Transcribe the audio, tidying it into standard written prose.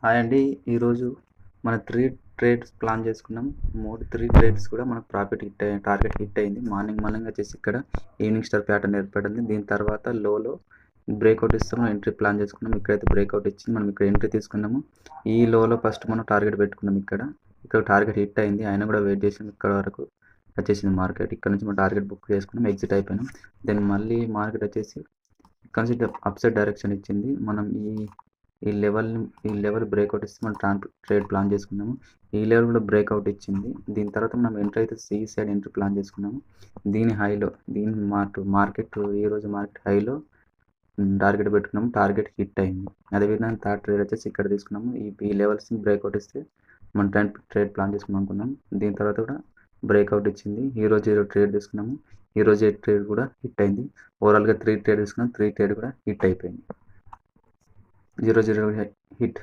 Hi అండి. ఈరోజు మన 3 ట్రేడ్స్ ప్లాన్ చేసుకున్నాం. 3 ట్రేడ్స్ కూడా మనకు టార్గెట్ హిట్ అయింది. మార్నింగ్ వచ్చేసి ఇక్కడ ఈవినింగ్ స్టార్ ప్యాటర్న్ ఏర్పడింది. దీని తర్వాత లోలో బ్రేక్అవుట్ ఇస్తే మనం ఎంట్రీ ప్లాన్ చేసుకున్నాం. ఇక్కడైతే బ్రేక్అవుట్ ఇచ్చింది. మనం ఇక్కడ ఎంట్రీ తీసుకున్నాము. ఈ లోలో ఫస్ట్ మనం టార్గెట్ పెట్టుకున్నాం. ఇక్కడ టార్గెట్ హిట్ అయింది. అయినా కూడా వెయిట్ చేసాం. ఇక్కడ వరకు వచ్చేసింది మార్కెట్. ఇక్కడ నుంచి మనం టార్గెట్ బుక్ చేసుకున్నాం. ఎగ్జిట్ అయిపోయినాం. దెన్ మళ్ళీ మార్కెట్ వచ్చేసి ఇక్కడ నుంచి అప్ సైడ్ డైరెక్షన్ ఇచ్చింది. మనం ఈ లెవెల్ బ్రేక్అవుట్ ఇస్తే మనం ట్రేడ్ ప్లాన్ చేసుకున్నాము. ఈ లెవెల్ కూడా బ్రేక్అవుట్ ఇచ్చింది. దీని తర్వాత మనం ఎంట్రీ అయితే సి సైడ్ ఎంట్రీ ప్లాన్ చేసుకున్నాము. మార్కెట్ ఈరోజు మార్కెట్ హైలో టార్గెట్ పెట్టుకున్నాము. టార్గెట్ హిట్ అయింది. అదేవిధంగా థర్డ్ ట్రేడ్ వచ్చేసి ఇక్కడ తీసుకున్నాము. ఈ లెవెల్స్ని బ్రేక్అవుట్ ఇస్తే మనం ట్రేడ్ ప్లాన్ చేసుకున్నాం అనుకున్నాం. దీని తర్వాత కూడా బ్రేక్అవుట్ ఇచ్చింది. ఈరోజు ట్రేడ్ తీసుకున్నాము. ఈరోజు ట్రేడ్ కూడా హిట్ అయింది. ఓవరాల్గా 3 ట్రేడ్ తీసుకున్నాం. 3 ట్రేడ్ కూడా హిట్ అయిపోయింది. 0 హిట్.